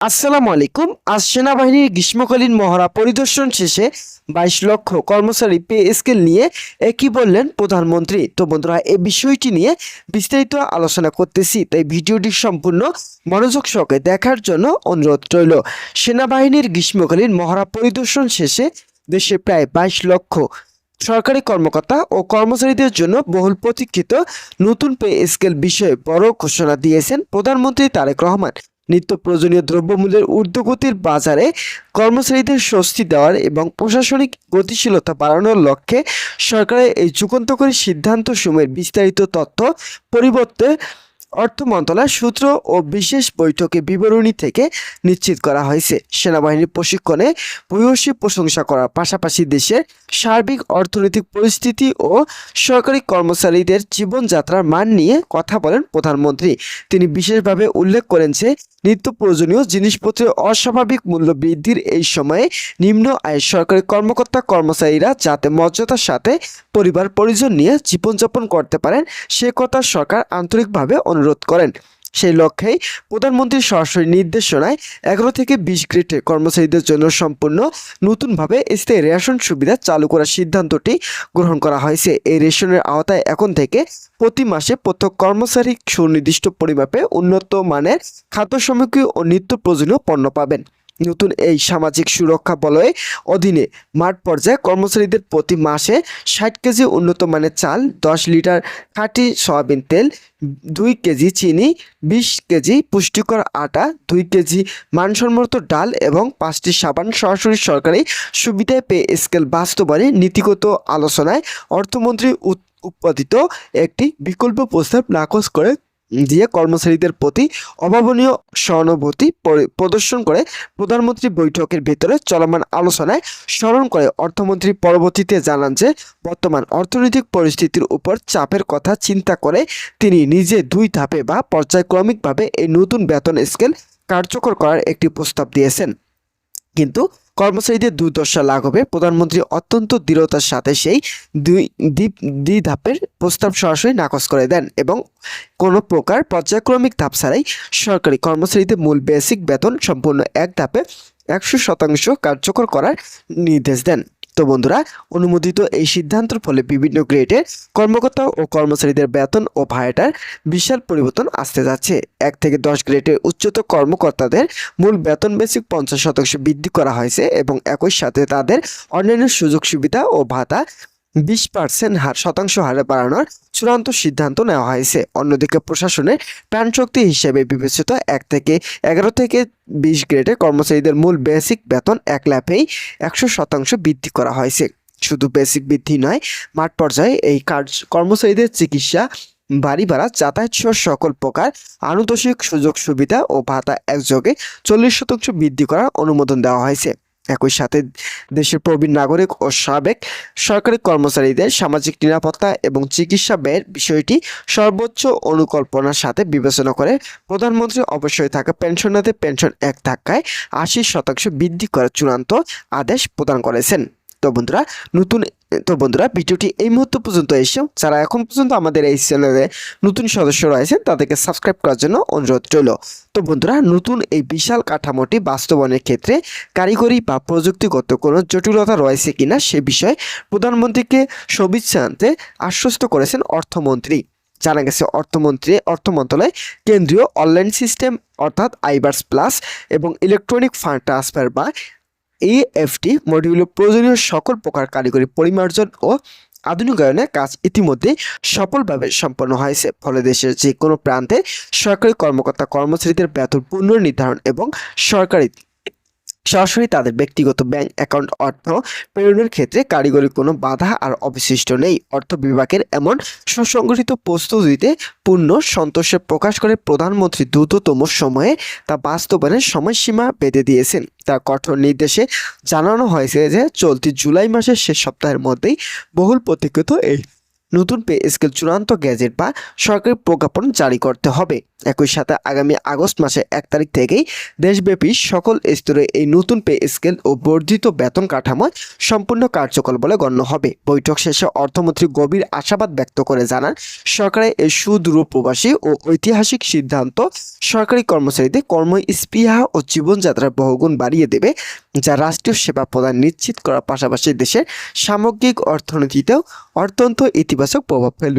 আসসালামু আলাইকুম। আজ সেনাবাহিনীর গ্রীষ্মকালীন মহড়া পরিদর্শন শেষে 22 লক্ষ কর্মচারী পে স্কেল নিয়ে কি বললেন প্রধানমন্ত্রী। তো বন্ধুরা, এই বিষয়টি নিয়ে বিস্তারিত আলোচনা করতেছি, তাই ভিডিওটি সম্পূর্ণ মনোযোগ সহকারে দেখার জন্য অনুরোধ রইল। সেনাবাহিনীর গ্রীষ্মকালীন মহড়া পরিদর্শন শেষে দেশে প্রায় 22 লক্ষ সরকারি কর্মকর্তা ও কর্মচারীদের জন্য বহুল প্রতীক্ষিত নতুন পে স্কেল বিষয়ে বড় ঘোষণা দিয়েছেন প্রধানমন্ত্রী তারেক রহমান। নিত্য প্রয়োজনীয় দ্রব্যমূল্যের ঊর্ধ্বগতির বাজারে কর্মচারীদের স্বস্তি দেওয়ার এবং প্রশাসনিক গতিশীলতা বাড়ানোর লক্ষ্যে সরকারের এই যুগান্তকারী সিদ্ধান্তসমূহের বিস্তারিত তথ্য পরিবর্তে অর্থ মন্ত্রণালয়ের সূত্র ও বিশেষ বৈঠকে বিবরণী থেকে নিশ্চিত করা হয়েছে। সেনাবাহিনীর প্রশিক্ষণে ভূয়সী প্রশংসা করার পাশাপাশি দেশের সার্বিক অর্থনৈতিক পরিস্থিতি ও সরকারি কর্মচারীদের জীবনযাত্রার মান নিয়ে কথা বলেন প্রধানমন্ত্রী। তিনি বিশেষভাবে উল্লেখ করেন যে নিত্য প্রয়োজনীয় জিনিসপত্রের অস্বাভাবিক মূল্য বৃদ্ধির এই সময়ে নিম্ন আয়ের সরকারি কর্মকর্তা কর্মচারীরা যাতে মর্যাদার সাথে পরিবার পরিজন নিয়ে জীবনযাপন করতে পারেন সে কথা সরকার আন্তরিকভাবে অনুরোধ করেন। সেই লক্ষ্যেই প্রধানমন্ত্রীর সরাসরি নির্দেশনায় 11 থেকে 20 গ্রেডের কর্মচারীদের জন্য সম্পূর্ণ নতুনভাবে স্থায়ী রেশন সুবিধা চালু করার সিদ্ধান্তটি গ্রহণ করা হয়েছে। এই রেশনের আওতায় এখন থেকে প্রতি মাসে প্রত্যেক কর্মচারী সুনির্দিষ্ট পরিমাপে উন্নত মানের খাদ্য সামগ্রী ও নিত্য প্রয়োজনীয় পণ্য পাবেন। নতুন এই সামাজিক সুরক্ষা বলয়ের অধীনে মাঠ পর্যায়ে কর্মচারীদের প্রতি মাসে 60 কেজি উন্নত মানের চাল, 10 লিটার খাঁটি সয়াবিন তেল, 2 কেজি চিনি, 20 কেজি পুষ্টিকর আটা, 2 কেজি মানসম্মত ডাল এবং 5টি সাবান সরাসরি সরকারি সুবিধায় পে স্কেল বাস্তবায়নে নীতিগত আলোচনায় অর্থমন্ত্রী উৎপাদিত একটি বিকল্প প্রস্তাব নাকচ করে দিয়ে কর্মচারীদের প্রতি অভাবনীয় সহানুভূতি প্রদর্শন করে প্রধানমন্ত্রী বৈঠকের ভেতরে চলমান আলোচনায় স্মরণ করে অর্থমন্ত্রী পরবর্তীতে জানান যে বর্তমান অর্থনৈতিক পরিস্থিতির উপর চাপের কথা চিন্তা করে তিনি নিজে 2 ধাপে বা পর্যায়ক্রমিকভাবে এই নতুন বেতন স্কেল কার্যকর করার একটি প্রস্তাব দিয়েছেন। কিন্তু কর্মচারীদের দুর্দশা লাঘবে প্রধানমন্ত্রী অত্যন্ত দৃঢ়তার সাথে সেই দুই ধাপের প্রস্তাব সরাসরি নাকচ করে দেন এবং কোনো প্রকার পর্যায়ক্রমিক ধাপ ছাড়াই সরকারি কর্মচারীদের মূল বেসিক বেতন সম্পূর্ণ এক ধাপে 100% কার্যকর করার নির্দেশ দেন। তো বন্ধুরা, অনুমোদিত এই সিদ্ধান্তের ফলে বিভিন্ন গ্রেডের কর্মকর্তা ও কর্মচারীদের বেতন ও ভাড়াটার বিশাল পরিবর্তন আসতে যাচ্ছে। 1 থেকে 10 গ্রেডের উচ্চতর কর্মকর্তাদের মূল বেতন বেসিক 50% বৃদ্ধি করা হয়েছে এবং একই সাথে তাদের অন্যান্য সুযোগ সুবিধা ও ভাতা 20% হারে বাড়ানোর চূড়ান্ত সিদ্ধান্ত নেওয়া হয়েছে। অন্যদিকে প্রশাসনের প্রাণশক্তি হিসেবে বিবেচিত 1 থেকে 11 থেকে 20 গ্রেডের কর্মচারীদের মূল বেসিক বেতন 1 লাফেই 100% বৃদ্ধি করা হয়েছে। শুধু বেসিক বৃদ্ধি নয়, মাঠ পর্যায়ে এই কর্মচারীদের চিকিৎসা, বাড়ি ভাড়া, যাতায়াত সহ সকল প্রকার আনুতোষিক সুযোগ সুবিধা ও ভাতা একযোগে 40% বৃদ্ধি করার অনুমোদন দেওয়া হয়েছে। একই সাথে দেশের প্রবীণ নাগরিক ও সাবেক সরকারি কর্মচারীদের সামাজিক নিরাপত্তা এবং চিকিৎসা ব্যয়ের বিষয়টি সর্বোচ্চ অনুকল্পনার সাথে বিবেচনা করে প্রধানমন্ত্রী অবশ্যই থাকা পেনশনারদের পেনশন এক ধাক্কায় 80% বৃদ্ধি করার চূড়ান্ত আদেশ প্রদান করেছেন। তো বন্ধুরা, ভিডিওটি এই মুহূর্ত পর্যন্ত এসেও যারা এখন পর্যন্ত আমাদের এই চ্যানেলে নতুন সদস্য রয়েছেন তাদেরকে সাবস্ক্রাইব করার জন্য অনুরোধ রইল। তো বন্ধুরা, নতুন এই বিশাল কাঠামোটি বাস্তবায়নের ক্ষেত্রে কারিগরি বা প্রযুক্তিগত কোনো জটিলতা রয়েছে কিনা সে বিষয়ে প্রধানমন্ত্রীকে শুভেচ্ছা আনতে আশ্বস্ত করেছেন অর্থমন্ত্রী। জানা গেছে অর্থ মন্ত্রণালয় কেন্দ্রীয় অনলাইন সিস্টেম অর্থাৎ আইবার্স প্লাস এবং ইলেকট্রনিক ফান্ড ট্রান্সফার বা EFT মডিউলে প্রয়োজনীয় সকল প্রকার কারিগরি পরিমার্জন ও আধুনিকায়নের কাজ ইতিমধ্যে সফলভাবে সম্পন্ন হয়েছে। ফলে দেশের যে কোনো প্রান্তে সরকারি কর্মকর্তা কর্মচারীদের বেতন পুনর্নির্ধারণ এবং সরাসরি তাদের ব্যক্তিগত ব্যাংক অ্যাকাউন্ট অর্থ প্রেরণের ক্ষেত্রে কারিগরি কোনো বাধা আর অবশিষ্ট নেই। অর্থ বিভাগের এমন সুসংগঠিত প্রস্তুতিতে পূর্ণ সন্তোষ প্রকাশ করে প্রধানমন্ত্রী দ্রুততম সময়ে তা বাস্তবায়নের সময়সীমা বেঁধে দিয়েছেন। তার কঠোর নির্দেশে জানানো হয়েছে যে চলতি জুলাই মাসের শেষ সপ্তাহের মধ্যেই বহুল প্রতীক্ষিত এই নতুন পে স্কেল চূড়ান্ত গ্যাজেট বা সরকারি প্রজ্ঞাপন জারি করতে হবে। একই সাথে আগামী আগস্ট মাসের 1 তারিখ থেকেই দেশব্যাপী সকল স্তরে এই নতুন পে স্কেল ও বর্ধিত বেতন কাঠামো সম্পূর্ণ কার্যকর বলে গণ্য হবে। বৈঠক শেষে অর্থমন্ত্রী গভীর আশাবাদ ব্যক্ত করে জানান, সরকারের এই সুদূর প্রবাসী ও ঐতিহাসিক সিদ্ধান্ত সরকারি কর্মচারীদের কর্মস্পৃহা ও জীবনযাত্রার বহুগুণ বাড়িয়ে দেবে, যা রাষ্ট্রীয় সেবা প্রদান নিশ্চিত করার পাশাপাশি দেশের সামগ্রিক অর্থনীতিতেও অত্যন্ত ইতিবাচক প্রভাব ফেলবে।